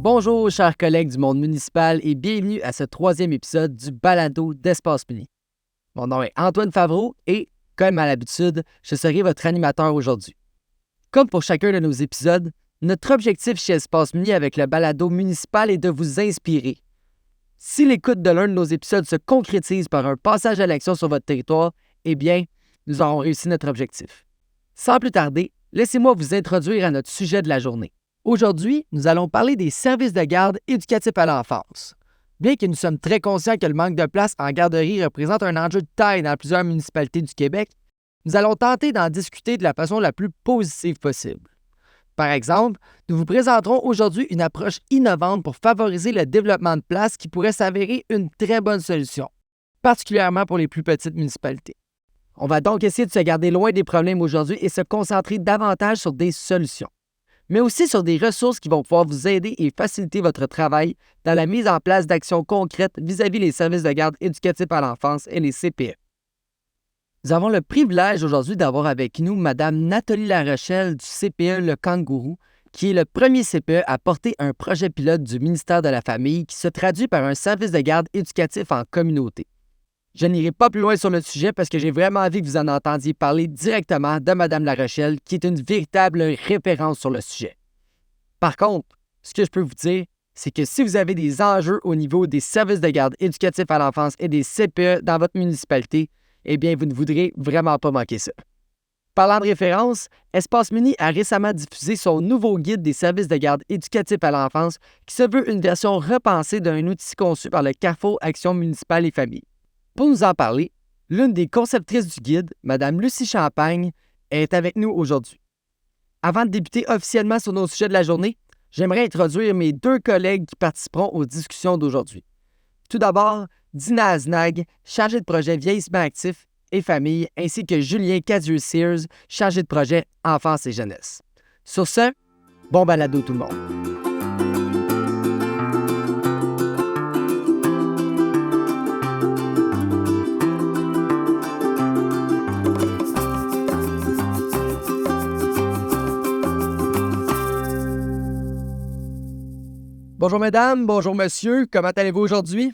Bonjour, chers collègues du monde municipal et bienvenue à ce troisième épisode du Balado d'Espace Muni. Mon nom est Antoine Favreau et, comme à l'habitude, je serai votre animateur aujourd'hui. Comme pour chacun de nos épisodes, notre objectif chez Espace Muni avec le Balado municipal est de vous inspirer. Si l'écoute de l'un de nos épisodes se concrétise par un passage à l'action sur votre territoire, eh bien, nous aurons réussi notre objectif. Sans plus tarder, laissez-moi vous introduire à notre sujet de la journée. Aujourd'hui, nous allons parler des services de garde éducatifs à l'enfance. Bien que nous sommes très conscients que le manque de place en garderie représente un enjeu de taille dans plusieurs municipalités du Québec, nous allons tenter d'en discuter de la façon la plus positive possible. Par exemple, nous vous présenterons aujourd'hui une approche innovante pour favoriser le développement de places qui pourrait s'avérer une très bonne solution, particulièrement pour les plus petites municipalités. On va donc essayer de se garder loin des problèmes aujourd'hui et se concentrer davantage sur des solutions, mais aussi sur des ressources qui vont pouvoir vous aider et faciliter votre travail dans la mise en place d'actions concrètes vis-à-vis les services de garde éducatifs à l'enfance et les CPE. Nous avons le privilège aujourd'hui d'avoir avec nous Mme Nathalie Larochelle du CPE Le Kangourou, qui est le premier CPE à porter un projet pilote du ministère de la Famille qui se traduit par un service de garde éducatif en communauté. Je n'irai pas plus loin sur le sujet parce que j'ai vraiment envie que vous en entendiez parler directement de Mme Larochelle, qui est une véritable référence sur le sujet. Par contre, ce que je peux vous dire, c'est que si vous avez des enjeux au niveau des services de garde éducatifs à l'enfance et des CPE dans votre municipalité, eh bien, vous ne voudrez vraiment pas manquer ça. Parlant de référence, Espace Muni a récemment diffusé son nouveau guide des services de garde éducatifs à l'enfance qui se veut une version repensée d'un outil conçu par le Carrefour Action municipale et famille. Pour nous en parler, l'une des conceptrices du guide, Mme Lucie Champagne, est avec nous aujourd'hui. Avant de débuter officiellement sur nos sujets de la journée, j'aimerais introduire mes deux collègues qui participeront aux discussions d'aujourd'hui. Tout d'abord, Dina Aznag, chargée de projet vieillissement actif et famille, ainsi que Julien Cadieux-Sears, chargé de projet enfance et jeunesse. Sur ce, bon balado tout le monde! Bonjour mesdames, bonjour monsieur, comment allez-vous aujourd'hui?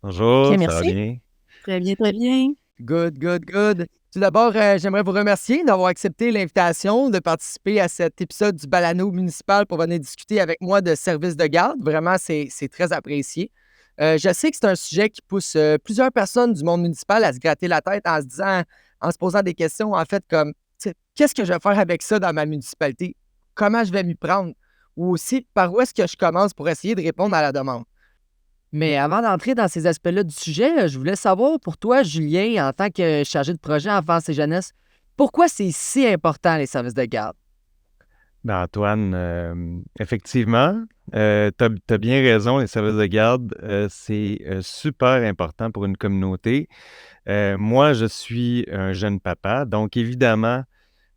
Bonjour, Bien, ça va merci. bien? Très bien, très bien. Good. Tout d'abord, j'aimerais vous remercier d'avoir accepté l'invitation de participer à cet épisode du Balado municipal pour venir discuter avec moi de services de garde. Vraiment, c'est très apprécié. Je sais que c'est un sujet qui pousse plusieurs personnes du monde municipal à se gratter la tête en se posant des questions, en fait, comme, tu sais, qu'est-ce que je vais faire avec ça dans ma municipalité? Comment je vais m'y prendre? Ou aussi, par où est-ce que je commence pour essayer de répondre à la demande? Mais avant d'entrer dans ces aspects-là du sujet, je voulais savoir pour toi, Julien, en tant que chargé de projet enfance et jeunesse, pourquoi c'est si important les services de garde? Ben Antoine, effectivement, tu as bien raison, les services de garde, c'est super important pour une communauté. Moi, je suis un jeune papa, donc évidemment,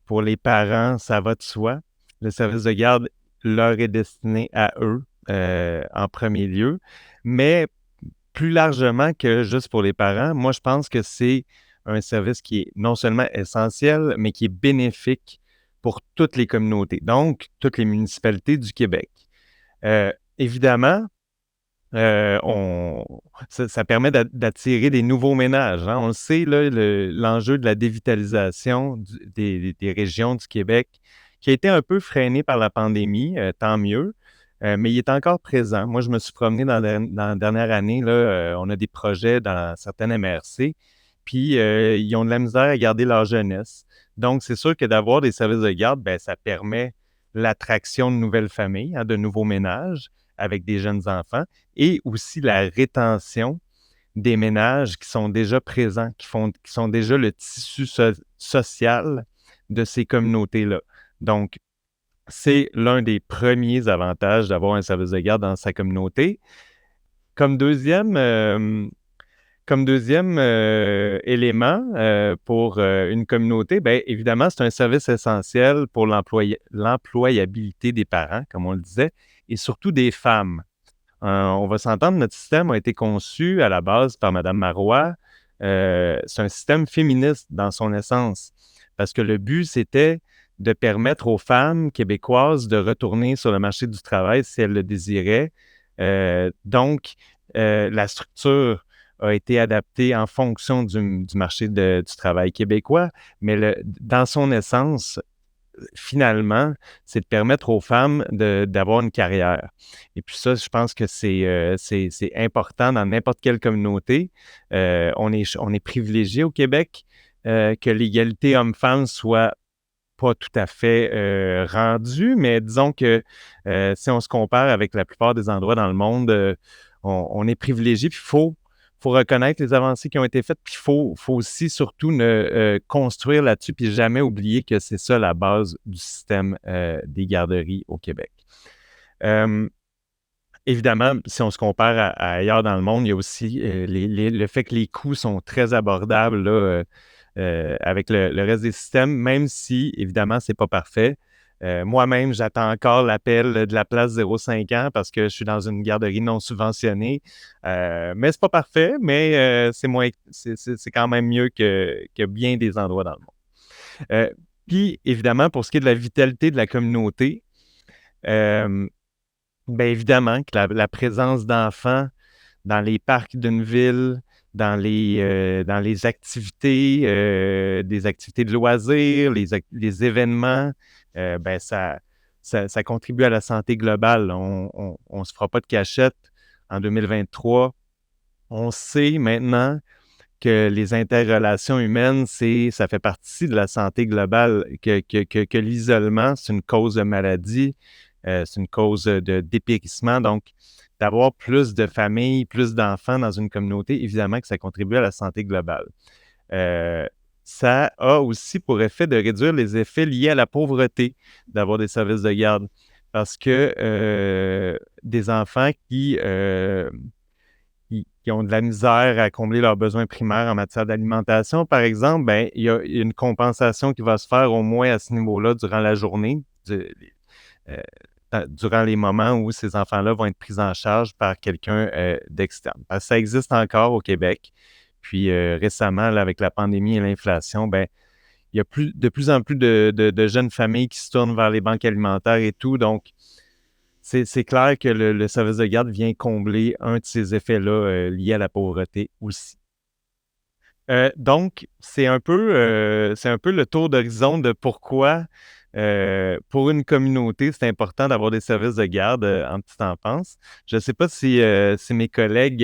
pour les parents, ça va de soi. Le service de garde leur est destiné à eux en premier lieu, mais plus largement que juste pour les parents, moi, je pense que c'est un service qui est non seulement essentiel, mais qui est bénéfique pour toutes les communautés, donc toutes les municipalités du Québec. Évidemment, ça permet d'attirer des nouveaux ménages, hein. On le sait, là, l'enjeu de la dévitalisation des régions du Québec, qui a été un peu freiné par la pandémie, tant mieux, mais il est encore présent. Moi, je me suis promené dans la dernière année, là, on a des projets dans certaines MRC, puis ils ont de la misère à garder leur jeunesse. Donc, c'est sûr que d'avoir des services de garde, ben, ça permet l'attraction de nouvelles familles, hein, de nouveaux ménages avec des jeunes enfants, et aussi la rétention des ménages qui sont déjà présents, qui sont déjà le tissu social de ces communautés-là. Donc, c'est l'un des premiers avantages d'avoir un service de garde dans sa communauté. Comme deuxième élément pour une communauté, bien évidemment, c'est un service essentiel pour l'employabilité des parents, comme on le disait, et surtout des femmes. On va s'entendre, notre système a été conçu à la base par Mme Marois. C'est un système féministe dans son essence, parce que le but, c'était de permettre aux femmes québécoises de retourner sur le marché du travail si elles le désiraient. Donc, la structure a été adaptée en fonction du marché du travail québécois, mais dans son essence, finalement, c'est de permettre aux femmes d'avoir une carrière. Et puis ça, je pense que c'est important dans n'importe quelle communauté. On est privilégié au Québec que l'égalité homme-femme soit pas tout à fait rendue, mais disons que si on se compare avec la plupart des endroits dans le monde, on est privilégié, puis il faut reconnaître les avancées qui ont été faites, puis il faut aussi surtout construire là-dessus, puis jamais oublier que c'est ça la base du système des garderies au Québec. Évidemment, si on se compare à ailleurs dans le monde, il y a aussi le fait que les coûts sont très abordables là, avec le reste des systèmes, même si, évidemment, c'est pas parfait. Moi-même, j'attends encore l'appel de la place 0,5 ans parce que je suis dans une garderie non subventionnée. Mais c'est pas parfait, mais c'est quand même mieux que bien des endroits dans le monde. Puis, évidemment, pour ce qui est de la vitalité de la communauté, bien évidemment que la présence d'enfants dans les parcs d'une ville, dans les activités, des activités de loisirs, les événements, ben ça contribue à la santé globale. On se fera pas de cachette. En 2023, on sait maintenant que les interrelations humaines, ça fait partie de la santé globale, que l'isolement, c'est une cause de maladie, c'est une cause de dépérissement. Donc, d'avoir plus de familles, plus d'enfants dans une communauté, évidemment que ça contribue à la santé globale. Ça a aussi pour effet de réduire les effets liés à la pauvreté d'avoir des services de garde. Parce que des enfants qui ont de la misère à combler leurs besoins primaires en matière d'alimentation, par exemple, ben, il y a une compensation qui va se faire au moins à ce niveau-là durant la journée, durant les moments où ces enfants-là vont être pris en charge par quelqu'un d'externe. Parce que ça existe encore au Québec. Puis récemment, là, avec la pandémie et l'inflation, ben, il y a de plus en plus de jeunes familles qui se tournent vers les banques alimentaires et tout. Donc, c'est clair que le service de garde vient combler un de ces effets-là liés à la pauvreté aussi. Donc, c'est un peu le tour d'horizon de pourquoi, pour une communauté, c'est important d'avoir des services de garde en petite enfance. Je ne sais pas si mes collègues,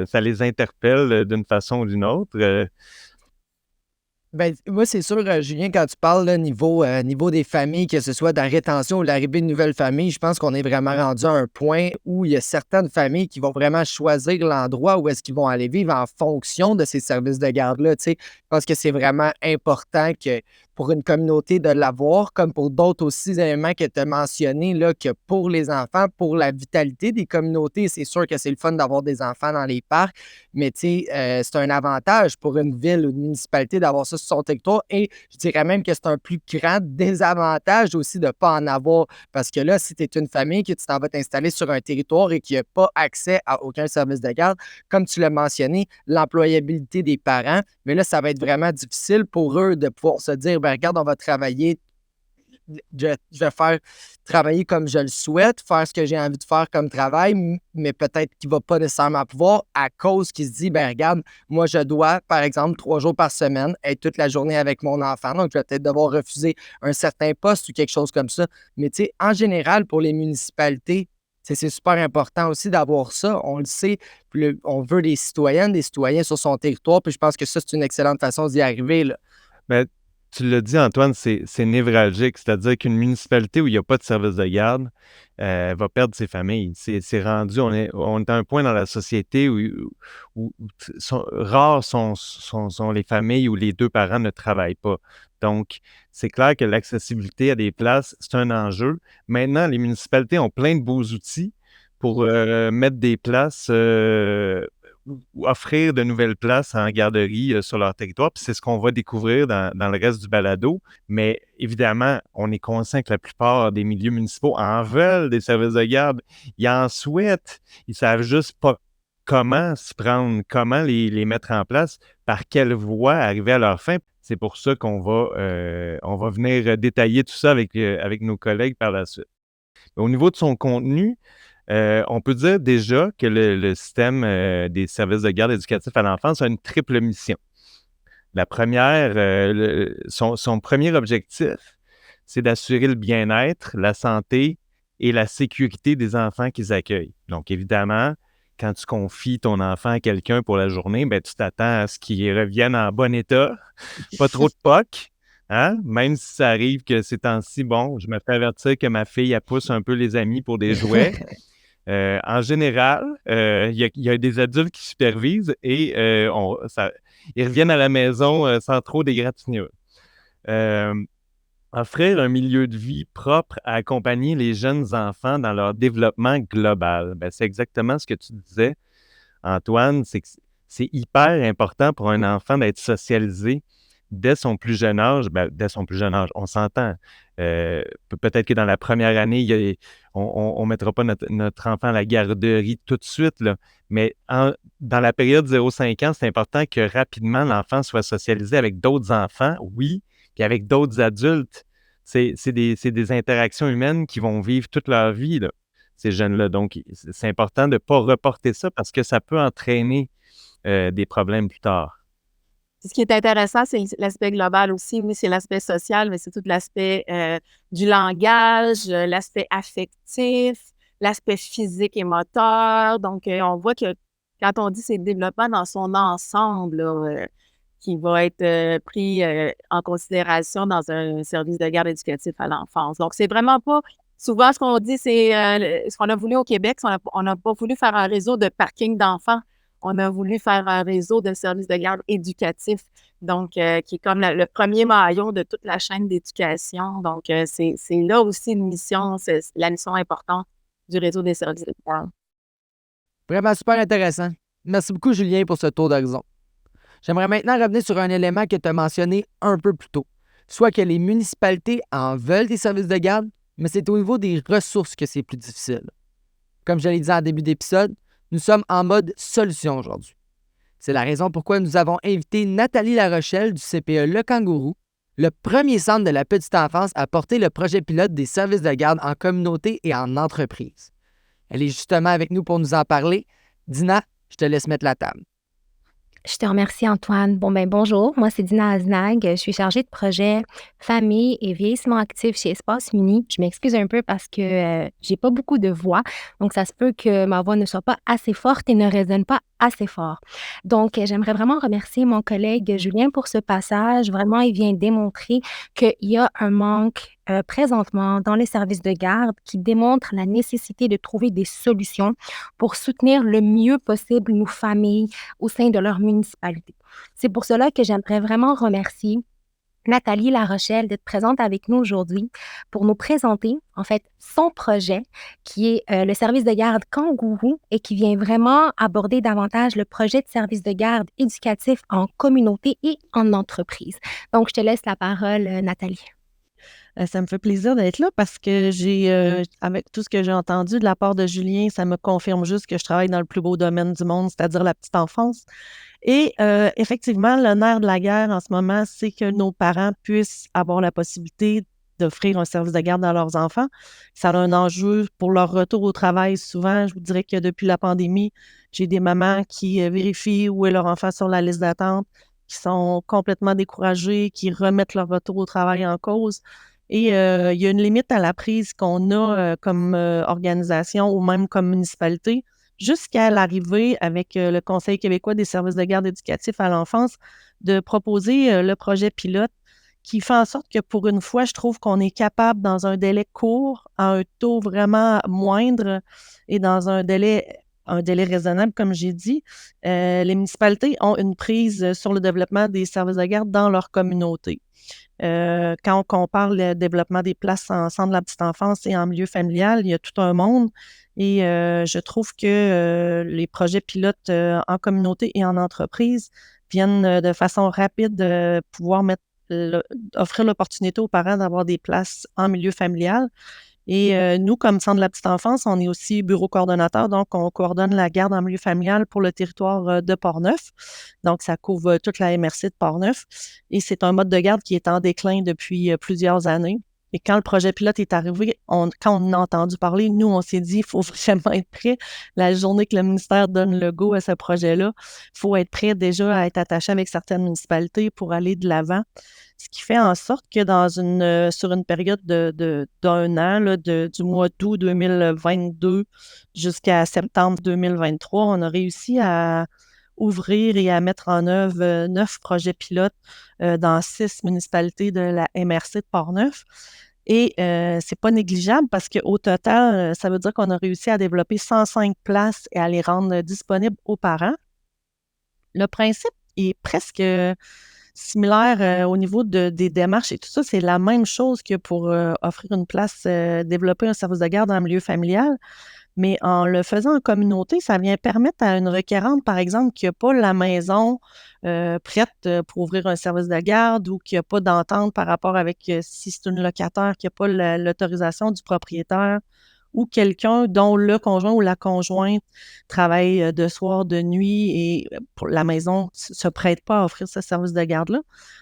ça les interpelle d'une façon ou d'une autre. Ben, moi, c'est sûr, Julien, quand tu parles là, niveau des familles, que ce soit de la rétention ou l'arrivée de nouvelles familles, je pense qu'on est vraiment rendu à un point où il y a certaines familles qui vont vraiment choisir l'endroit où est-ce qu'ils vont aller vivre en fonction de ces services de garde-là. Tu sais. Je pense que c'est vraiment important que pour une communauté de l'avoir, comme pour d'autres aussi éléments que tu as mentionnés, là, que pour les enfants, pour la vitalité des communautés, c'est sûr que c'est le fun d'avoir des enfants dans les parcs, mais tu sais, c'est un avantage pour une ville ou une municipalité d'avoir ça sur son territoire et je dirais même que c'est un plus grand désavantage aussi de ne pas en avoir parce que là, si tu es une famille, que tu t'en vas t'installer sur un territoire et qu'il n'y a pas accès à aucun service de garde, comme tu l'as mentionné, l'employabilité des parents, mais là, ça va être vraiment difficile pour eux de pouvoir se dire, ben regarde, on va travailler je vais faire travailler comme je le souhaite, faire ce que j'ai envie de faire comme travail, mais peut-être qu'il ne va pas nécessairement pouvoir à cause qu'il se dit, ben regarde, moi, je dois, par exemple, 3 jours par semaine, être toute la journée avec mon enfant. Donc, je vais peut-être devoir refuser un certain poste ou quelque chose comme ça. Mais tu sais, en général, pour les municipalités, c'est super important aussi d'avoir ça. On le sait, on veut des citoyennes, des citoyens sur son territoire, puis je pense que ça, c'est une excellente façon d'y arriver, là. Ben, tu l'as dit, Antoine, c'est névralgique. C'est-à-dire qu'une municipalité où il n'y a pas de service de garde va perdre ses familles. C'est rendu, on est à un point dans la société où rares sont les familles où les deux parents ne travaillent pas. Donc, c'est clair que l'accessibilité à des places, c'est un enjeu. Maintenant, les municipalités ont plein de beaux outils pour mettre des places ou offrir de nouvelles places en garderie sur leur territoire. Puis c'est ce qu'on va découvrir dans le reste du balado. Mais évidemment, on est conscient que la plupart des milieux municipaux en veulent des services de garde. Ils en souhaitent. Ils savent juste pas comment s'y prendre, comment les mettre en place, par quelle voie arriver à leur fin. C'est pour ça on va venir détailler tout ça avec nos collègues par la suite. Au niveau de son contenu, on peut dire déjà que le système des services de garde éducatifs à l'enfance a une triple mission. La première, son premier objectif, c'est d'assurer le bien-être, la santé et la sécurité des enfants qu'ils accueillent. Donc, évidemment, quand tu confies ton enfant à quelqu'un pour la journée, ben, tu t'attends à ce qu'il revienne en bon état, pas trop de pocs, hein? Même si ça arrive que ces temps-ci, bon, je me fais avertir que ma fille, elle pousse un peu les amis pour des jouets. En général, il y a des adultes qui supervisent et ils reviennent à la maison sans trop d'égratignures. Offrir un milieu de vie propre à accompagner les jeunes enfants dans leur développement global. Ben, c'est exactement ce que tu disais, Antoine, c'est que c'est hyper important pour un enfant d'être socialisé dès son plus jeune âge. Ben, dès son plus jeune âge, on s'entend. Peut-être que dans la première année, on ne mettra pas notre enfant à la garderie tout de suite, là, mais dans la période 0-5 ans, c'est important que rapidement l'enfant soit socialisé avec d'autres enfants, oui, puis avec d'autres adultes. C'est des interactions humaines qui vont vivre toute leur vie, là, ces jeunes-là. Donc, c'est important de ne pas reporter ça parce que ça peut entraîner des problèmes plus tard. Ce qui est intéressant, c'est l'aspect global aussi. Oui, c'est l'aspect social, mais c'est tout l'aspect du langage, l'aspect affectif, l'aspect physique et moteur. Donc, on voit que quand on dit c'est le développement dans son ensemble, là, qui va être pris en considération dans un service de garde éducatif à l'enfance. Donc, c'est vraiment pas... Souvent, ce qu'on dit, c'est ce qu'on a voulu au Québec, on n'a pas voulu faire un réseau de parking d'enfants. On a voulu faire un réseau de services de garde éducatifs, donc qui est comme le premier maillon de toute la chaîne d'éducation. Donc, c'est là aussi une mission, c'est la mission importante du réseau des services de garde. Vraiment super intéressant. Merci beaucoup, Julien, pour ce tour d'horizon. J'aimerais maintenant revenir sur un élément que tu as mentionné un peu plus tôt, soit que les municipalités en veulent des services de garde, mais c'est au niveau des ressources que c'est plus difficile. Comme je l'ai dit en début d'épisode, nous sommes en mode solution aujourd'hui. C'est la raison pourquoi nous avons invité Nathalie Larochelle du CPE Le Kangourou, le premier centre de la petite enfance à porter le projet pilote des services de garde en communauté et en entreprise. Elle est justement avec nous pour nous en parler. Dina, je te laisse mettre la table. Je te remercie, Antoine. Bonjour. Moi, c'est Dina Aznag. Je suis chargée de projet famille et vieillissement actif chez Espace Uni. Je m'excuse un peu parce que j'ai pas beaucoup de voix. Donc, ça se peut que ma voix ne soit pas assez forte et ne résonne pas assez fort. Donc, j'aimerais vraiment remercier mon collègue Julien pour ce passage. Vraiment, il vient démontrer qu'il y a un manque présentement dans les services de garde qui démontre la nécessité de trouver des solutions pour soutenir le mieux possible nos familles au sein de leur municipalité. C'est pour cela que j'aimerais vraiment remercier Nathalie Larochelle d'être présente avec nous aujourd'hui pour nous présenter, en fait, son projet qui est le service de garde Kangourou et qui vient vraiment aborder davantage le projet de service de garde éducatif en communauté et en entreprise. Donc, je te laisse la parole, Nathalie. Ça me fait plaisir d'être là parce que avec tout ce que j'ai entendu de la part de Julien, ça me confirme juste que je travaille dans le plus beau domaine du monde, c'est-à-dire la petite enfance. Et effectivement, le nerf de la guerre en ce moment, c'est que nos parents puissent avoir la possibilité d'offrir un service de garde à leurs enfants. Ça a un enjeu pour leur retour au travail. Souvent, je vous dirais que depuis la pandémie, j'ai des mamans qui vérifient où est leur enfant sur la liste d'attente, qui sont complètement découragées, qui remettent leur retour au travail en cause. Et il y a une limite à la prise qu'on a comme organisation ou même comme municipalité jusqu'à l'arrivée avec le Conseil québécois des services de garde éducatifs à l'enfance de proposer le projet pilote qui fait en sorte que pour une fois, je trouve qu'on est capable dans un délai court, à un taux vraiment moindre et dans un délai raisonnable, comme j'ai dit, les municipalités ont une prise sur le développement des services de garde dans leur communauté. Quand on compare le développement des places en centre de la petite enfance et en milieu familial, il y a tout un monde et je trouve que les projets pilotes en communauté et en entreprise viennent de façon rapide pouvoir offrir l'opportunité aux parents d'avoir des places en milieu familial. Et nous, comme Centre de la petite enfance, on est aussi bureau coordonnateur, donc on coordonne la garde en milieu familial pour le territoire de Portneuf. Donc, ça couvre toute la MRC de Portneuf. Et c'est un mode de garde qui est en déclin depuis plusieurs années. Et quand le projet pilote est arrivé, quand on a entendu parler, nous, on s'est dit, il faut vraiment être prêt. La journée que le ministère donne le go à ce projet-là, il faut être prêt déjà à être attaché avec certaines municipalités pour aller de l'avant. Ce qui fait en sorte que sur une période d'un an, là, du mois d'août 2022 jusqu'à septembre 2023, on a réussi à ouvrir et à mettre en œuvre 9 projets pilotes dans 6 municipalités de la MRC de Portneuf. Et c'est pas négligeable parce qu'au total, ça veut dire qu'on a réussi à développer 105 places et à les rendre disponibles aux parents. Le principe est presque similaire au niveau des démarches et tout ça. C'est la même chose que pour offrir une place, développer un service de garde en milieu familial. Mais en le faisant en communauté, ça vient permettre à une requérante, par exemple, qui n'a pas la maison prête pour ouvrir un service de garde ou qui n'a pas d'entente par rapport avec si c'est une locataire, qui n'a pas l'autorisation du propriétaire ou quelqu'un dont le conjoint ou la conjointe travaille de soir, de nuit et pour la maison ne se prête pas à offrir ce service de garde-là.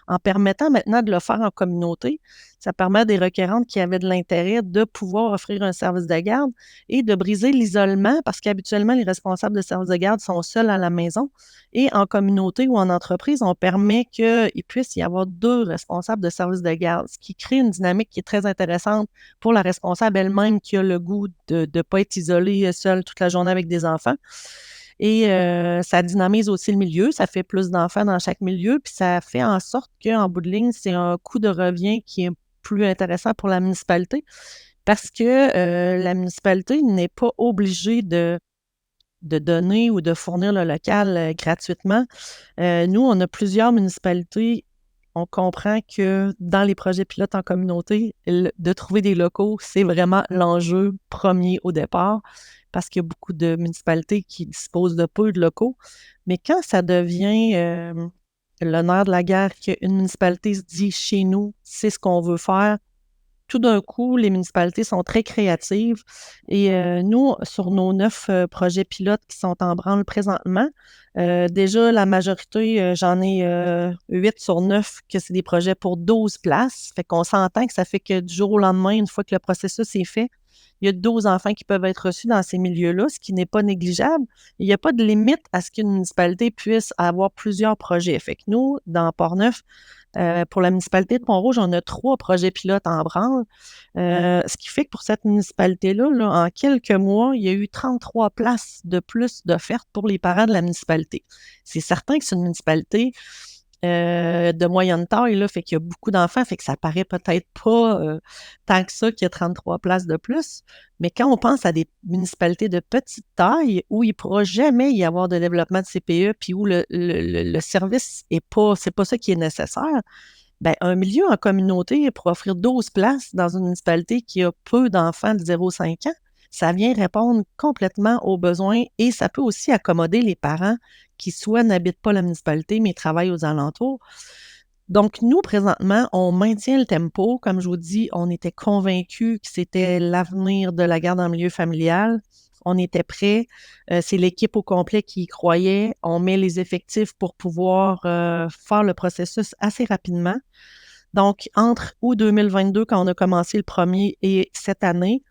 En permettant maintenant de le faire en communauté, ça permet à des requérantes qui avaient de l'intérêt de pouvoir offrir un service de garde et de briser l'isolement parce qu'habituellement, les responsables de service de garde sont seuls à la maison. Et en communauté ou en entreprise, on permet qu'il puisse y avoir 2 responsables de service de garde, ce qui crée une dynamique qui est très intéressante pour la responsable elle-même qui a le goût de ne pas être isolée seule toute la journée avec des enfants. Et ça dynamise aussi le milieu, ça fait plus d'enfants dans chaque milieu, puis ça fait en sorte qu'en bout de ligne, c'est un coût de revient qui est plus intéressant pour la municipalité parce que la municipalité n'est pas obligée de donner ou de fournir le local gratuitement. Nous, on a plusieurs municipalités. On comprend que dans les projets pilotes en communauté, de trouver des locaux, c'est vraiment l'enjeu premier au départ parce qu'il y a beaucoup de municipalités qui disposent de peu de locaux. Mais quand ça devient le nerf de la guerre, qu'une municipalité se dit « chez nous, c'est ce qu'on veut faire », tout d'un coup, les municipalités sont très créatives et nous, sur nos 9 projets pilotes qui sont en branle présentement, déjà la majorité, j'en ai 8 sur 9 que c'est des projets pour 12 places. Fait qu'on s'entend que ça fait que du jour au lendemain, une fois que le processus est fait, il y a 12 enfants qui peuvent être reçus dans ces milieux-là, ce qui n'est pas négligeable. Il n'y a pas de limite à ce qu'une municipalité puisse avoir plusieurs projets. Fait que nous, dans Portneuf, pour la municipalité de Pont-Rouge, on a 3 projets pilotes en branle, ce qui fait que pour cette municipalité-là, là, en quelques mois, il y a eu 33 places de plus d'offertes pour les parents de la municipalité. C'est certain que c'est une municipalité de moyenne taille, là, fait qu'il y a beaucoup d'enfants, fait que ça paraît peut-être pas tant que ça qu'il y a 33 places de plus. Mais quand on pense à des municipalités de petite taille où il ne pourra jamais y avoir de développement de CPE, puis où le service c'est pas ça qui est nécessaire, ben, un milieu en communauté pour offrir 12 places dans une municipalité qui a peu d'enfants de 0,5 ans, ça vient répondre complètement aux besoins et ça peut aussi accommoder les parents qui soit n'habitent pas la municipalité, mais travaillent aux alentours. Donc, nous, présentement, on maintient le tempo. Comme je vous dis, on était convaincus que c'était l'avenir de la garde en milieu familial. On était prêts. C'est l'équipe au complet qui y croyait. On met les effectifs pour pouvoir faire le processus assez rapidement. Donc, entre août 2022, quand on a commencé le premier, et cette année,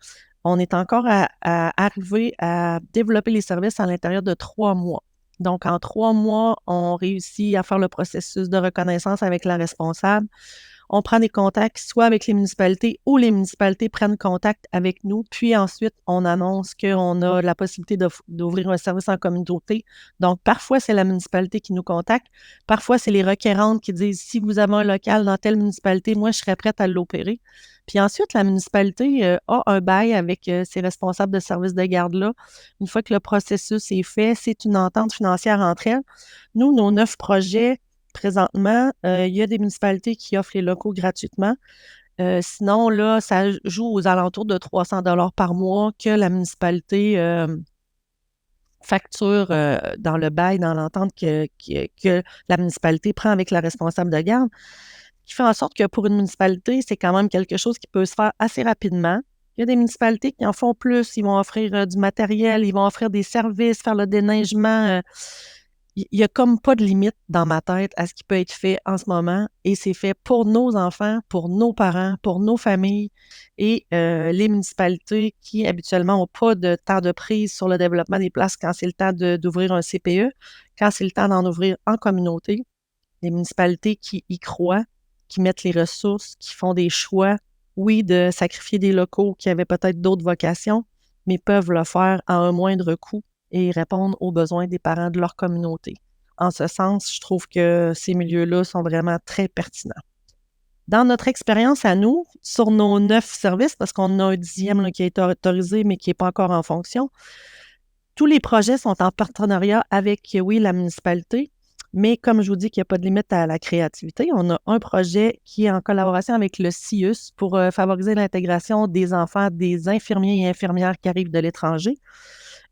on est encore à arriver à développer les services à l'intérieur de 3 mois. Donc, en 3 mois, on réussit à faire le processus de reconnaissance avec la responsable. On prend des contacts soit avec les municipalités ou les municipalités prennent contact avec nous. Puis ensuite, on annonce qu'on a la possibilité d'ouvrir un service en communauté. Donc, parfois, c'est la municipalité qui nous contacte. Parfois, c'est les requérantes qui disent « Si vous avez un local dans telle municipalité, moi, je serais prête à l'opérer. » Puis ensuite, la municipalité a un bail avec ses responsables de services de garde-là. Une fois que le processus est fait, c'est une entente financière entre elles. Nous, nos 9 projets, présentement, il y a des municipalités qui offrent les locaux gratuitement. Sinon, là, ça joue aux alentours de 300 $ par mois que la municipalité facture dans le bail, dans l'entente que la municipalité prend avec la responsable de garde, qui fait en sorte que pour une municipalité, c'est quand même quelque chose qui peut se faire assez rapidement. Il y a des municipalités qui en font plus. Ils vont offrir du matériel, ils vont offrir des services, faire le déneigement. Il n'y a comme pas de limite dans ma tête à ce qui peut être fait en ce moment. Et c'est fait pour nos enfants, pour nos parents, pour nos familles. Et les municipalités qui habituellement n'ont pas de temps de prise sur le développement des places quand c'est le temps d'ouvrir un CPE, quand c'est le temps d'en ouvrir en communauté, les municipalités qui y croient, qui mettent les ressources, qui font des choix, oui, de sacrifier des locaux qui avaient peut-être d'autres vocations, mais peuvent le faire à un moindre coût et répondre aux besoins des parents de leur communauté. En ce sens, je trouve que ces milieux-là sont vraiment très pertinents. Dans notre expérience à nous, sur nos 9 services, parce qu'on a un 10e là, qui a été autorisé, mais qui n'est pas encore en fonction, tous les projets sont en partenariat avec, oui, la municipalité, mais comme je vous dis qu'il n'y a pas de limite à la créativité, on a un projet qui est en collaboration avec le CIUS pour favoriser l'intégration des enfants, des infirmiers et infirmières qui arrivent de l'étranger.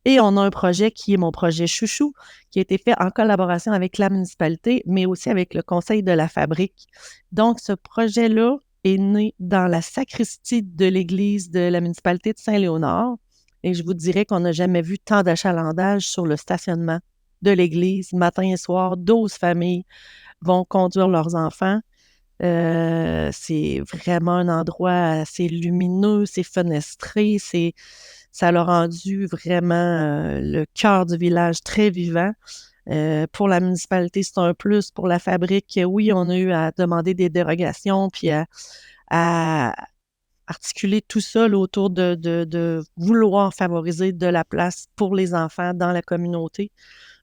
Et on a un projet qui est mon projet Chouchou, qui a été fait en collaboration avec la municipalité, mais aussi avec le conseil de la fabrique. Donc, ce projet-là est né dans la sacristie de l'église de la municipalité de Saint-Léonard. Et je vous dirais qu'on n'a jamais vu tant d'achalandage sur le stationnement de l'église. Matin et soir, 12 familles vont conduire leurs enfants. C'est vraiment un endroit assez lumineux, c'est fenestré, ça l'a rendu vraiment le cœur du village très vivant. Pour la municipalité, c'est un plus. Pour la fabrique, oui, on a eu à demander des dérogations, puis à articuler tout ça là, autour de vouloir favoriser de la place pour les enfants dans la communauté.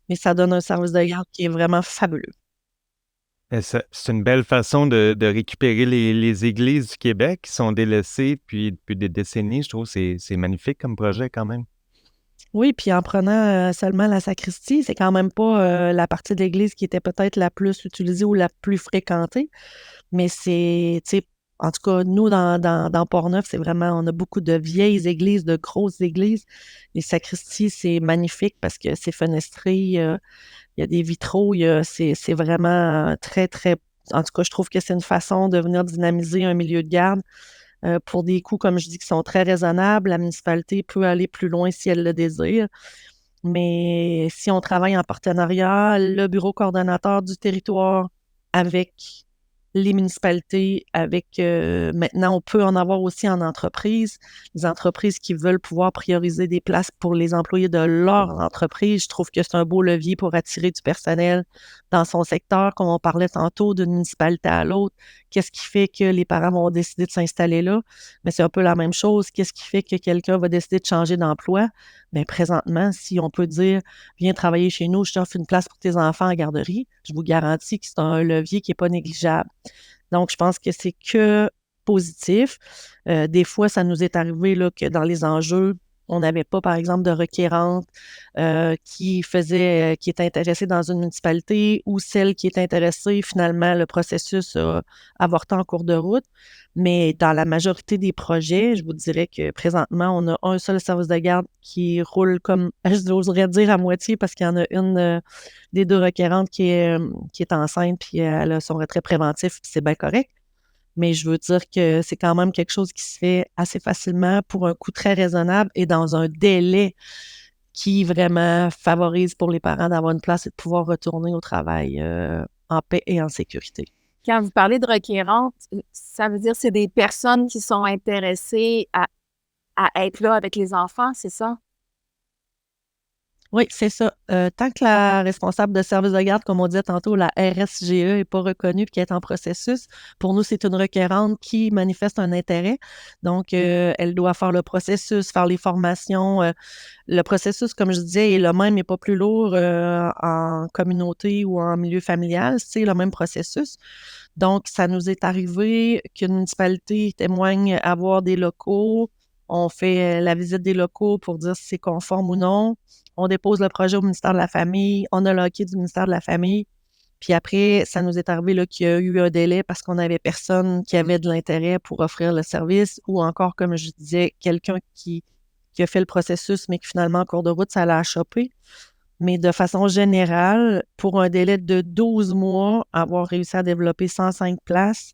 Mais ça donne un service de garde qui est vraiment fabuleux. C'est une belle façon de récupérer les églises du Québec qui sont délaissées depuis des décennies. Je trouve que c'est magnifique comme projet quand même. Oui, puis en prenant seulement la sacristie, c'est quand même pas la partie de l'église qui était peut-être la plus utilisée ou la plus fréquentée, mais c'est, tu sais, en tout cas, nous, dans Port-Neuf, c'est vraiment, on a beaucoup de vieilles églises, de grosses églises. Les sacristies, c'est magnifique parce que c'est fenestré, il y a des vitraux, c'est vraiment très, très... En tout cas, je trouve que c'est une façon de venir dynamiser un milieu de garde pour des coûts, comme je dis, qui sont très raisonnables. La municipalité peut aller plus loin si elle le désire. Mais si on travaille en partenariat, le bureau coordonnateur du territoire avec les municipalités, avec maintenant, on peut en avoir aussi en entreprise, les entreprises qui veulent pouvoir prioriser des places pour les employés de leur entreprise. Je trouve que c'est un beau levier pour attirer du personnel dans son secteur, comme on parlait tantôt, d'une municipalité à l'autre. Qu'est-ce qui fait que les parents vont décider de s'installer là? Mais c'est un peu la même chose. Qu'est-ce qui fait que quelqu'un va décider de changer d'emploi? Bien, présentement, si on peut dire « Viens travailler chez nous, je t'offre une place pour tes enfants en garderie », je vous garantis que c'est un levier qui n'est pas négligeable. Donc, je pense que c'est que positif. Des fois, ça nous est arrivé là, que dans les enjeux, on n'avait pas, par exemple, de requérante qui était intéressée dans une municipalité ou celle qui est intéressée, finalement, le processus a avorté en cours de route. Mais dans la majorité des projets, je vous dirais que présentement, on a un seul service de garde qui roule comme, j'oserais dire à moitié parce qu'il y en a une des 2 requérantes qui est enceinte puis elle a son retrait préventif, puis c'est bien correct. Mais je veux dire que c'est quand même quelque chose qui se fait assez facilement pour un coût très raisonnable et dans un délai qui vraiment favorise pour les parents d'avoir une place et de pouvoir retourner au travail en paix et en sécurité. Quand vous parlez de requérantes, ça veut dire que c'est des personnes qui sont intéressées à être là avec les enfants, c'est ça? Oui, c'est ça. Tant que la responsable de service de garde, comme on disait tantôt, la RSGE n'est pas reconnue et qu'elle est en processus, pour nous, c'est une requérante qui manifeste un intérêt. Donc, elle doit faire le processus, faire les formations. Le processus, comme je disais, est le même et pas plus lourd en communauté ou en milieu familial. C'est le même processus. Donc, ça nous est arrivé qu'une municipalité témoigne avoir des locaux. On fait la visite des locaux pour dire si c'est conforme ou non. On dépose le projet au ministère de la Famille. On a le hockey du ministère de la Famille. Puis après, ça nous est arrivé là, qu'il y a eu un délai parce qu'on n'avait personne qui avait de l'intérêt pour offrir le service ou encore, comme je disais, quelqu'un qui a fait le processus, mais qui finalement, en cours de route, ça l'a achoppé. Mais de façon générale, pour un délai de 12 mois, avoir réussi à développer 105 places,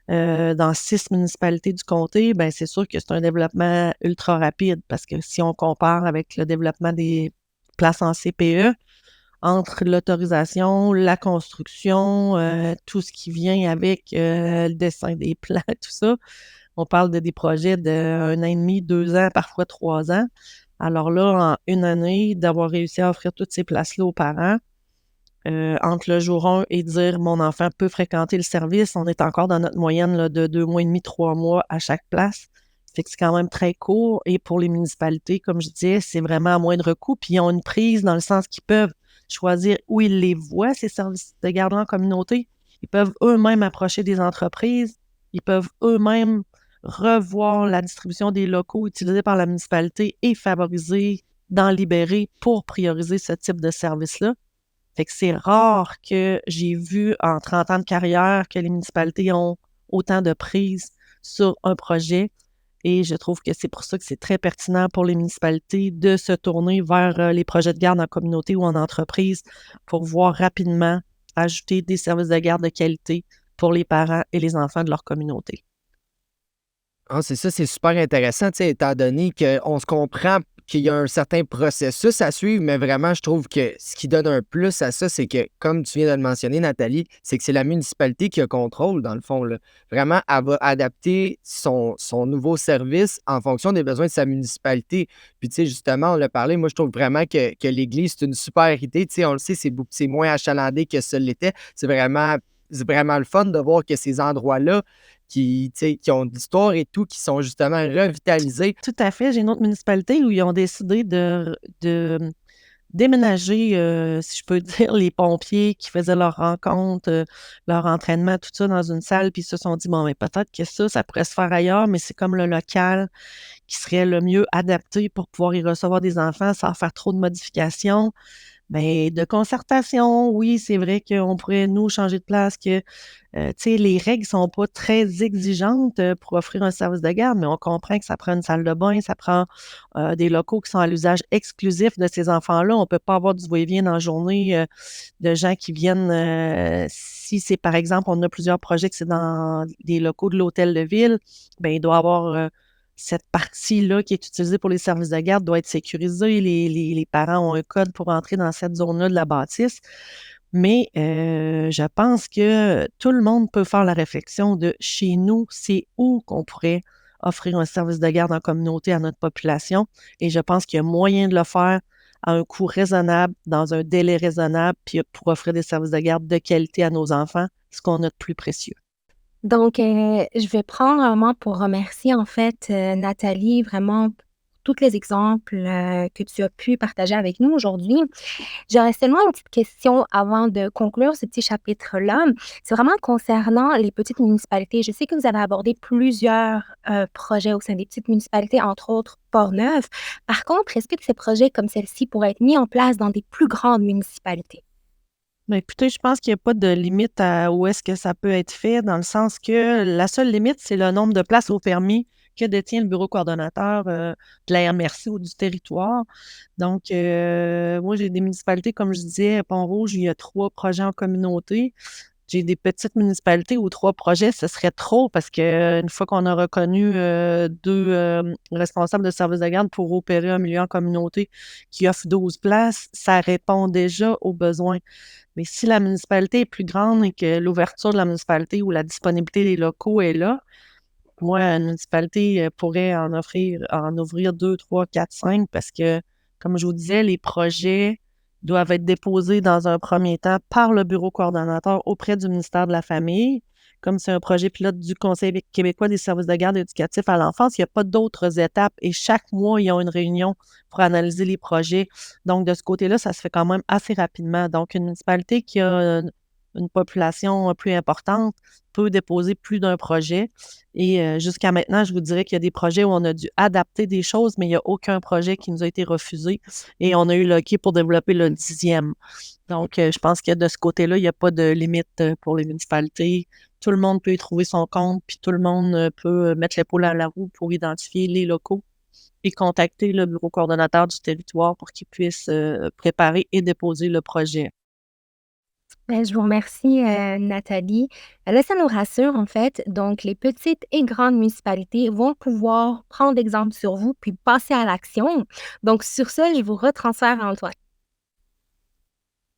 dans 6 municipalités du comté, ben c'est sûr que c'est un développement ultra rapide parce que si on compare avec le développement des places en CPE, entre l'autorisation, la construction, tout ce qui vient avec le dessin des plans, tout ça, on parle de des projets d'1 an et demi, 2 ans, parfois 3 ans. Alors là, en une année, d'avoir réussi à offrir toutes ces places-là aux parents, entre le jour 1 et dire mon enfant peut fréquenter le service, on est encore dans notre moyenne là, de 2 mois et demi, 3 mois à chaque place. Fait que c'est quand même très court. Et pour les municipalités, comme je disais, c'est vraiment à moindre coût. Puis ils ont une prise dans le sens qu'ils peuvent choisir où ils les voient, ces services de garde en communauté. Ils peuvent eux-mêmes approcher des entreprises. Ils peuvent eux-mêmes revoir la distribution des locaux utilisés par la municipalité et favoriser d'en libérer pour prioriser ce type de service-là. Fait que c'est rare que j'ai vu en 30 ans de carrière que les municipalités ont autant de prise sur un projet et je trouve que c'est pour ça que c'est très pertinent pour les municipalités de se tourner vers les projets de garde en communauté ou en entreprise pour voir rapidement ajouter des services de garde de qualité pour les parents et les enfants de leur communauté. Ah, c'est ça, c'est super intéressant, tu sais, étant donné qu'on se comprend qu'il y a un certain processus à suivre, mais vraiment, je trouve que ce qui donne un plus à ça, c'est que, comme tu viens de le mentionner, Nathalie, c'est que c'est la municipalité qui a contrôle, dans le fond, là. Vraiment, elle va adapter son nouveau service en fonction des besoins de sa municipalité. Puis, tu sais, justement, on l'a parlé, moi, je trouve vraiment que l'Église, c'est une super idée. Tu sais, on le sait, c'est moins achalandé que ça l'était. C'est vraiment le fun de voir que ces endroits-là, qui, tu sais, qui ont de l'histoire et tout, qui sont justement revitalisés. Tout à fait. J'ai une autre municipalité où ils ont décidé de déménager, si je peux dire, les pompiers qui faisaient leurs rencontres, leur entraînement, tout ça dans une salle, puis ils se sont dit, bon, mais peut-être que ça pourrait se faire ailleurs, mais c'est comme le local qui serait le mieux adapté pour pouvoir y recevoir des enfants sans faire trop de modifications. Bien, de concertation, oui, c'est vrai qu'on pourrait, nous, changer de place, que, tu sais, les règles sont pas très exigeantes, pour offrir un service de garde, mais on comprend que ça prend une salle de bain, ça prend, des locaux qui sont à l'usage exclusif de ces enfants-là. On peut pas avoir du va-et-vient dans la journée, de gens qui viennent, si c'est, par exemple, on a plusieurs projets que c'est dans des locaux de l'hôtel de ville, bien, il doit y avoir, cette partie-là qui est utilisée pour les services de garde doit être sécurisée. Les parents ont un code pour entrer dans cette zone-là de la bâtisse. Mais je pense que tout le monde peut faire la réflexion de chez nous, c'est où qu'on pourrait offrir un service de garde en communauté à notre population. Et je pense qu'il y a moyen de le faire à un coût raisonnable, dans un délai raisonnable, puis pour offrir des services de garde de qualité à nos enfants, ce qu'on a de plus précieux. Donc, je vais prendre un moment pour remercier, en fait, Nathalie, vraiment, pour tous les exemples que tu as pu partager avec nous aujourd'hui. J'aurais seulement une petite question avant de conclure ce petit chapitre-là. C'est vraiment concernant les petites municipalités. Je sais que vous avez abordé plusieurs projets au sein des petites municipalités, entre autres Portneuf. Par contre, est-ce que ces projets comme celle-ci pourraient être mis en place dans des plus grandes municipalités? Ben, écoutez, je pense qu'il n'y a pas de limite à où est-ce que ça peut être fait, dans le sens que la seule limite, c'est le nombre de places au permis que détient le bureau coordonnateur de la MRC ou du territoire. Donc, moi, j'ai des municipalités, comme je disais, à Pont-Rouge, il y a 3 projets en communauté. J'ai des petites municipalités où 3 projets, ce serait trop parce qu'une fois qu'on a reconnu 2 responsables de services de garde pour opérer un milieu en communauté qui offre 12 places, ça répond déjà aux besoins. Mais si la municipalité est plus grande et que l'ouverture de la municipalité ou la disponibilité des locaux est là, moi, une municipalité pourrait en ouvrir 2, 3, 4, 5 parce que, comme je vous disais, les projets doivent être déposés dans un premier temps par le bureau coordonnateur auprès du ministère de la Famille. Comme c'est un projet pilote du Conseil québécois des services de garde éducatifs à l'enfance, il n'y a pas d'autres étapes et chaque mois, ils ont une réunion pour analyser les projets. Donc, de ce côté-là, ça se fait quand même assez rapidement. Donc, une municipalité qui a une population plus importante peut déposer plus d'un projet. Et jusqu'à maintenant, je vous dirais qu'il y a des projets où on a dû adapter des choses, mais il n'y a aucun projet qui nous a été refusé. Et on a eu le OK pour développer le 10e. Donc, je pense que de ce côté-là, il n'y a pas de limite pour les municipalités. Tout le monde peut y trouver son compte, puis tout le monde peut mettre l'épaule à la roue pour identifier les locaux et contacter le bureau coordonnateur du territoire pour qu'il puisse préparer et déposer le projet. Je vous remercie, Nathalie. Là, ça nous rassure, en fait. Donc, les petites et grandes municipalités vont pouvoir prendre exemple sur vous puis passer à l'action. Donc, sur ce, je vous retransfère à Antoine.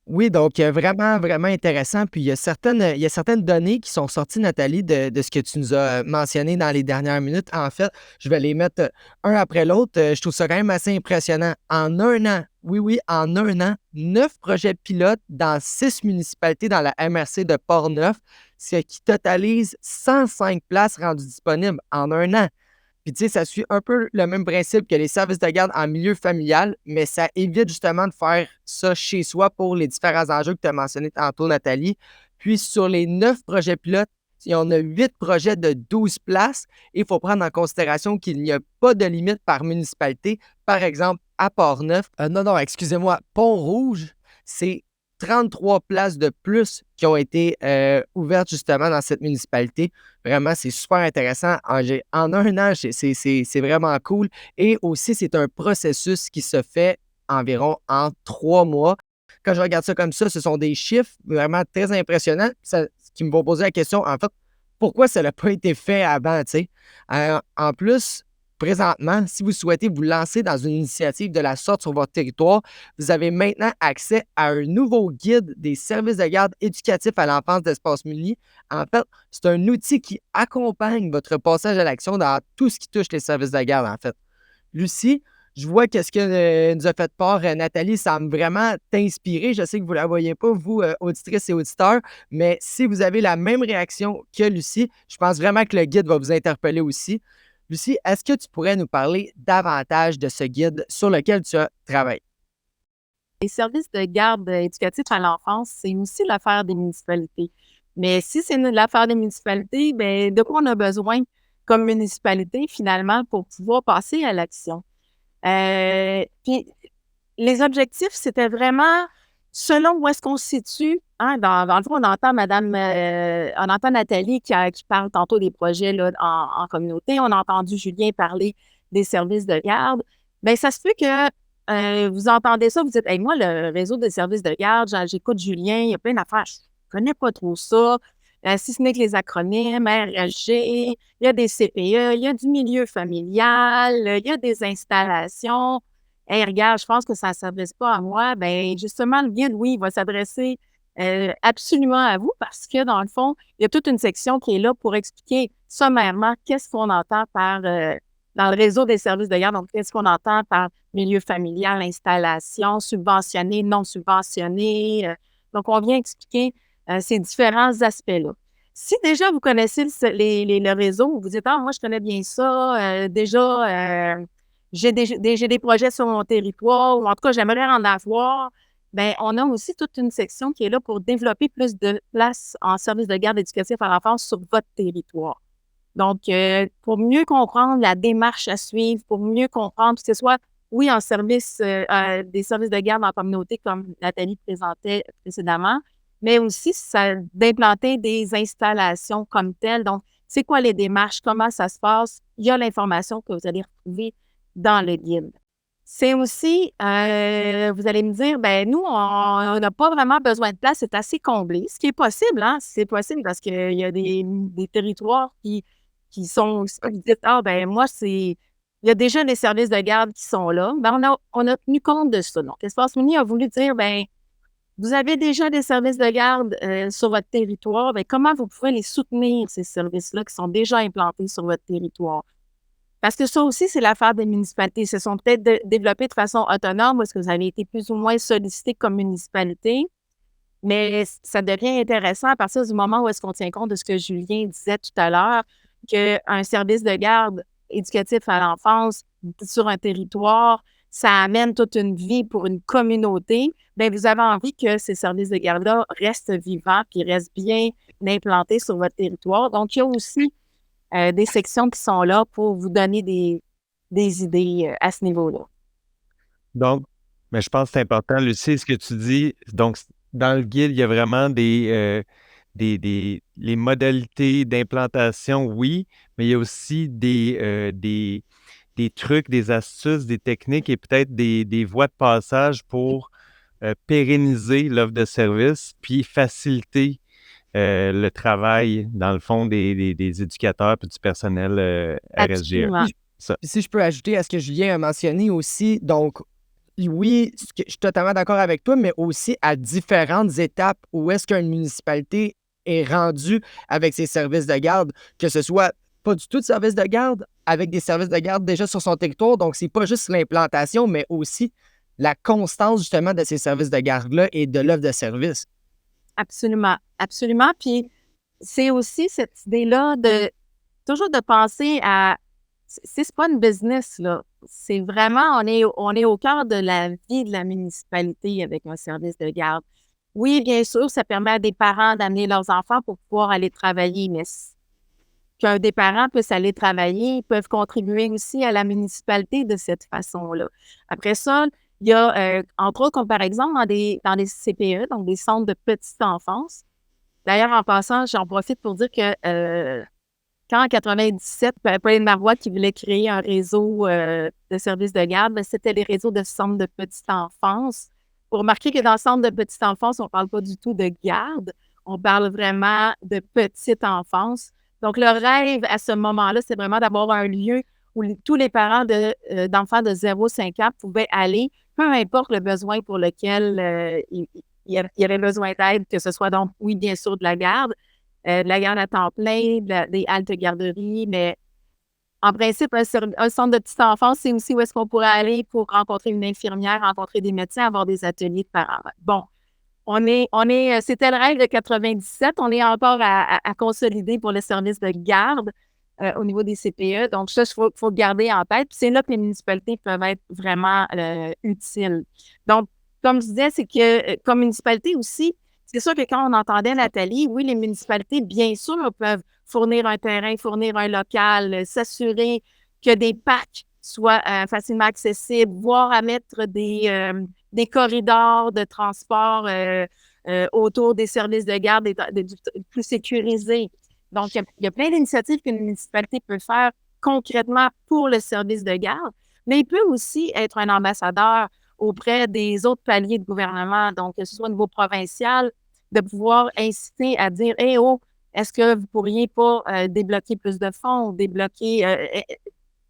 Oui, donc vraiment, vraiment intéressant. Puis il y a certaines données qui sont sorties, Nathalie, de ce que tu nous as mentionné dans les dernières minutes. En fait, je vais les mettre un après l'autre. Je trouve ça quand même assez impressionnant. En un an, oui, oui, en un an, 9 projets pilotes dans 6 municipalités dans la MRC de Portneuf, ce qui totalise 105 places rendues disponibles en un an. Puis, tu sais, ça suit un peu le même principe que les services de garde en milieu familial, mais ça évite justement de faire ça chez soi pour les différents enjeux que tu as mentionnés tantôt, Nathalie. Puis, sur les 9 projets pilotes, il y en a 8 projets de 12 places et il faut prendre en considération qu'il n'y a pas de limite par municipalité. Par exemple, à Port-Neuf, non, excusez-moi, Pont-Rouge, c'est 33 places de plus qui ont été ouvertes justement dans cette municipalité. Vraiment, c'est super intéressant. En un an, c'est vraiment cool. Et aussi, c'est un processus qui se fait environ en 3 mois. Quand je regarde ça comme ça, ce sont des chiffres vraiment très impressionnants. Ce qui me va poser la question, en fait, pourquoi ça n'a pas été fait avant, tu sais? En plus, présentement, si vous souhaitez vous lancer dans une initiative de la sorte sur votre territoire, vous avez maintenant accès à un nouveau guide des services de garde éducatifs à l'enfance d'Espace Muni. En fait, c'est un outil qui accompagne votre passage à l'action dans tout ce qui touche les services de garde, en fait. Lucie, je vois qu'est-ce que nous a fait part Nathalie semble vraiment t'inspirer. Je sais que vous ne la voyez pas, vous, auditrices et auditeurs, mais si vous avez la même réaction que Lucie, je pense vraiment que le guide va vous interpeller aussi. Lucie, est-ce que tu pourrais nous parler davantage de ce guide sur lequel tu as travaillé? Les services de garde éducatifs à l'enfance, c'est aussi l'affaire des municipalités. Mais si c'est l'affaire des municipalités, bien, de quoi on a besoin comme municipalité, finalement, pour pouvoir passer à l'action? Puis, les objectifs, c'était vraiment selon où est-ce qu'on se situe. Hein, dans le fond, on entend Nathalie qui parle tantôt des projets là, en communauté. On a entendu Julien parler des services de garde. Bien, ça se peut que vous entendez ça, vous dites, hey, moi, le réseau des services de garde, j'écoute Julien, il y a plein d'affaires, je ne connais pas trop ça. Si ce n'est que les acronymes, RSG, il y a des CPE, il y a du milieu familial, il y a des installations. Hey, regarde, je pense que ça ne s'adresse pas à moi. Bien, justement, le guide, oui, il va s'adresser absolument à vous parce que, dans le fond, il y a toute une section qui est là pour expliquer sommairement qu'est-ce qu'on entend par dans le réseau des services de garde. Donc, qu'est-ce qu'on entend par milieu familial, installation, subventionné, non subventionné. Donc, on vient expliquer ces différents aspects-là. Si déjà vous connaissez le réseau, vous dites, ah, moi, je connais bien ça, j'ai des projets sur mon territoire, ou en tout cas, j'aimerais en avoir, bien, on a aussi toute une section qui est là pour développer plus de places en service de garde éducatif à l'enfance sur votre territoire. Donc, pour mieux comprendre la démarche à suivre, pour mieux comprendre, que ce soit, oui, en service, des services de garde en communauté, comme Nathalie présentait précédemment, mais aussi d'implanter des installations comme telles. Donc, c'est quoi les démarches, comment ça se passe? Il y a l'information que vous allez retrouver dans le guide. C'est aussi, vous allez me dire, ben nous, on n'a pas vraiment besoin de place, c'est assez comblé, ce qui est possible, hein? C'est possible parce qu'il y a des territoires qui sont, vous dites, ah, ben moi, il y a déjà des services de garde qui sont là. Ben, on a tenu compte de ça. Donc, Espace Muni a voulu dire, ben vous avez déjà des services de garde sur votre territoire, bien, comment vous pouvez les soutenir, ces services-là qui sont déjà implantés sur votre territoire? Parce que ça aussi, c'est l'affaire des municipalités. Ils se sont peut-être développés de façon autonome parce que vous avez été plus ou moins sollicité comme municipalité, mais ça devient intéressant à partir du moment où est-ce qu'on tient compte de ce que Julien disait tout à l'heure, qu'un service de garde éducatif à l'enfance sur un territoire, ça amène toute une vie pour une communauté. Bien, vous avez envie que ces services de garde-là restent vivants puis restent bien implantés sur votre territoire. Donc, il y a aussi des sections qui sont là pour vous donner des idées à ce niveau-là. Donc, mais je pense que c'est important, Lucie, ce que tu dis. Donc, dans le guide, il y a vraiment les modalités d'implantation, oui, mais il y a aussi des trucs, des astuces, des techniques et peut-être des voies de passage pour pérenniser l'offre de service puis faciliter le travail, dans le fond, des éducateurs et du personnel RSGE. Absolument. Ça. Puis si je peux ajouter à ce que Julien a mentionné aussi, donc oui, je suis totalement d'accord avec toi, mais aussi à différentes étapes où est-ce qu'une municipalité est rendue avec ses services de garde, que ce soit pas du tout de services de garde, avec des services de garde déjà sur son territoire. Donc, c'est pas juste l'implantation, mais aussi la constance justement de ces services de garde-là et de l'offre de service. Absolument, absolument. Puis c'est aussi cette idée-là de toujours de penser à c'est pas une business, là. C'est vraiment, on est au cœur de la vie de la municipalité avec un service de garde. Oui, bien sûr, ça permet à des parents d'amener leurs enfants pour pouvoir aller travailler, mais qu'un des parents puisse aller travailler, ils peuvent contribuer aussi à la municipalité de cette façon-là. Après ça, il y a, entre autres, comme par exemple dans des CPE, donc des centres de petite enfance. D'ailleurs, en passant, j'en profite pour dire que quand en 97, Pauline Marois qui voulait créer un réseau de services de garde, ben, c'était les réseaux de centres de petite enfance. Pour remarquer que dans le centre de petite enfance, on ne parle pas du tout de garde, on parle vraiment de petite enfance. Donc, le rêve à ce moment-là, c'est vraiment d'avoir un lieu où tous les parents d'enfants de 0-5 ans pouvaient aller, peu importe le besoin pour lequel il y avait besoin d'aide, que ce soit donc, oui, bien sûr, de la garde à temps plein, des haltes garderies, mais en principe, un centre de petite enfance, c'est aussi où est-ce qu'on pourrait aller pour rencontrer une infirmière, rencontrer des médecins, avoir des ateliers de parents. Bon, c'était le rêve de 97, on est encore à consolider pour le service de garde au niveau des CPE. Donc, ça, il faut le garder en tête. Puis c'est là que les municipalités peuvent être vraiment utiles. Donc, comme je disais, c'est que comme municipalité aussi, c'est sûr que quand on entendait Nathalie, oui, les municipalités, bien sûr, peuvent fournir un terrain, fournir un local, s'assurer que des parcs soient facilement accessibles, voire à mettre des corridors de transport autour des services de garde plus sécurisés. Donc, il y a plein d'initiatives qu'une municipalité peut faire concrètement pour le service de garde, mais il peut aussi être un ambassadeur auprès des autres paliers de gouvernement, donc que ce soit au niveau provincial, de pouvoir inciter à dire « Hey, oh, est-ce que vous pourriez pas débloquer plus de fonds, débloquer…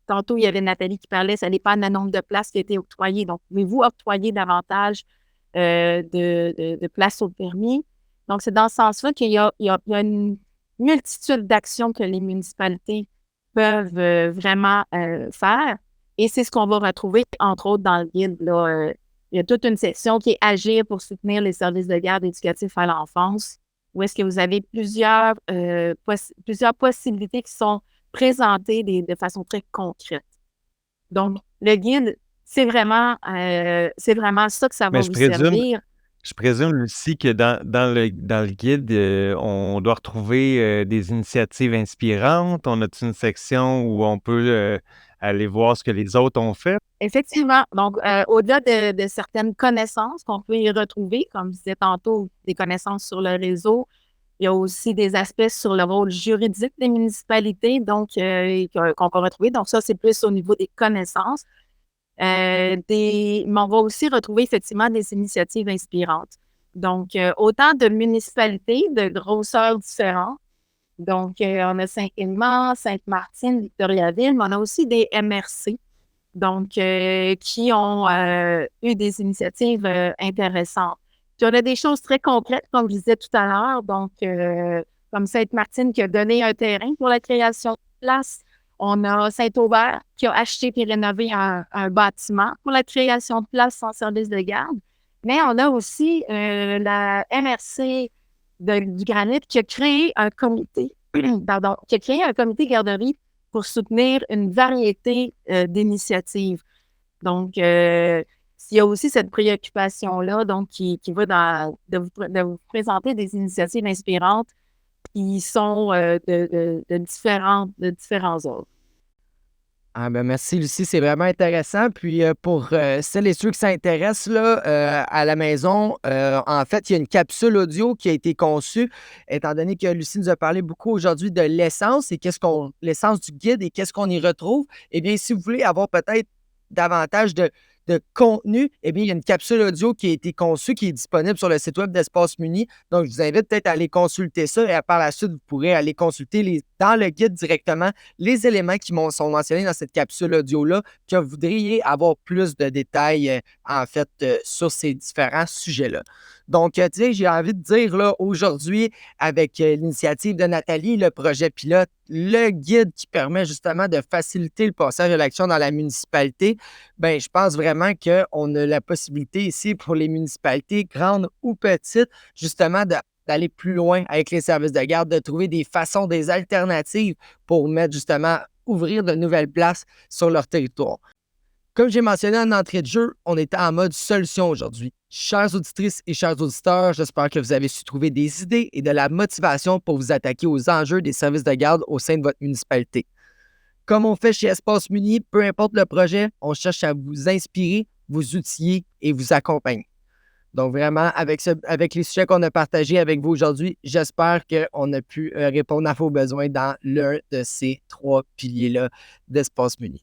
Tantôt, il y avait Nathalie qui parlait, ça dépend du nombre de places qui a été octroyées. Donc, pouvez-vous octroyer davantage de places au permis? Donc, c'est dans ce sens-là qu'il y a une multitude d'actions que les municipalités peuvent vraiment faire. Et c'est ce qu'on va retrouver, entre autres, dans le guide. Là, il y a toute une section qui est Agir pour soutenir les services de garde éducatifs à l'enfance, où est-ce que vous avez plusieurs possibilités qui sont présentées de façon très concrète. Donc, le guide, c'est vraiment ça que ça va vous servir. Je présume aussi que dans le guide, on doit retrouver des initiatives inspirantes. On a une section où on peut aller voir ce que les autres ont fait? Effectivement. Donc, au-delà de certaines connaissances qu'on peut y retrouver, comme je disais tantôt, des connaissances sur le réseau, il y a aussi des aspects sur le rôle juridique des municipalités, donc qu'on peut retrouver. Donc, ça, c'est plus au niveau des connaissances. Mais on va aussi retrouver effectivement des initiatives inspirantes. Donc, autant de municipalités de grosseurs différentes. Donc, on a Saint-Émond, Sainte-Martine, Victoriaville, mais on a aussi des MRC, donc qui ont eu des initiatives intéressantes. Puis on a des choses très concrètes, comme je disais tout à l'heure, donc comme Sainte-Martine qui a donné un terrain pour la création de places. On a Saint-Aubert qui a acheté et rénové un bâtiment pour la création de places en service de garde. Mais on a aussi la MRC du Granit qui a créé un comité, garderie pour soutenir une variété d'initiatives. Donc, il y a aussi cette préoccupation-là, donc qui va de vous présenter des initiatives inspirantes qui sont de différents ordres. Ah ben merci Lucie, c'est vraiment intéressant. Puis pour celles et ceux qui s'intéressent là, à la maison, en fait, il y a une capsule audio qui a été conçue, étant donné que Lucie nous a parlé beaucoup aujourd'hui de l'essence et l'essence du guide et qu'est-ce qu'on y retrouve. Eh bien, si vous voulez avoir peut-être davantage de de contenu, eh bien, il y a une capsule audio qui a été conçue, qui est disponible sur le site web d'Espace Muni. Donc, je vous invite peut-être à aller consulter ça et par la suite, vous pourrez aller consulter dans le guide directement les éléments qui sont mentionnés dans cette capsule audio-là, que vous voudriez avoir plus de détails, sur ces différents sujets-là. Donc, tu sais, j'ai envie de dire, là, aujourd'hui, avec l'initiative de Nathalie, le projet pilote, le guide qui permet justement de faciliter le passage à l'action dans la municipalité, bien, je pense vraiment qu'on a la possibilité ici pour les municipalités, grandes ou petites, justement d'aller plus loin avec les services de garde, de trouver des façons, des alternatives pour ouvrir de nouvelles places sur leur territoire. Comme j'ai mentionné en entrée de jeu, on était en mode solution aujourd'hui. Chères auditrices et chers auditeurs, j'espère que vous avez su trouver des idées et de la motivation pour vous attaquer aux enjeux des services de garde au sein de votre municipalité. Comme on fait chez Espace Muni, peu importe le projet, on cherche à vous inspirer, vous outiller et vous accompagner. Donc vraiment, avec les sujets qu'on a partagés avec vous aujourd'hui, j'espère qu'on a pu répondre à vos besoins dans l'un de ces 3 piliers-là d'Espace Muni.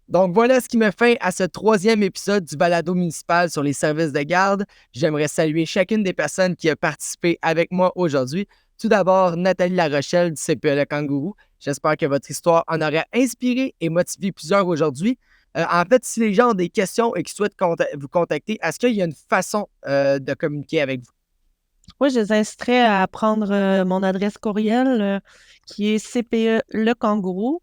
Donc voilà ce qui met fin à ce 3e épisode du balado municipal sur les services de garde. J'aimerais saluer chacune des personnes qui a participé avec moi aujourd'hui. Tout d'abord, Nathalie Larochelle du CPE Le Kangourou. J'espère que votre histoire en aurait inspiré et motivé plusieurs aujourd'hui. En fait, si les gens ont des questions et qu'ils souhaitent vous contacter, est-ce qu'il y a une façon de communiquer avec vous? Oui, je les inciterais à prendre mon adresse courriel qui est cpelecanguru,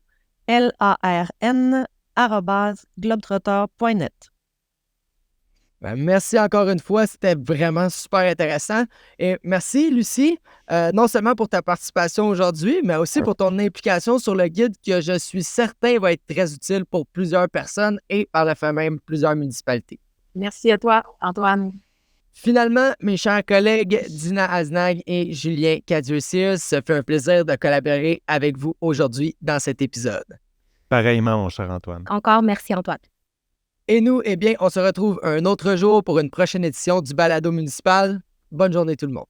LARN, @globetrotter.net. Ben, merci encore une fois, c'était vraiment super intéressant. Et merci, Lucie, non seulement pour ta participation aujourd'hui, mais aussi pour ton implication sur le guide que je suis certain va être très utile pour plusieurs personnes et par le fait même plusieurs municipalités. Merci à toi, Antoine. Finalement, mes chers collègues Dina Aznag et Julien Cadieusius, ça fait un plaisir de collaborer avec vous aujourd'hui dans cet épisode. Pareillement, mon cher Antoine. Encore merci, Antoine. Et nous, eh bien, on se retrouve un autre jour pour une prochaine édition du Balado municipal. Bonne journée tout le monde.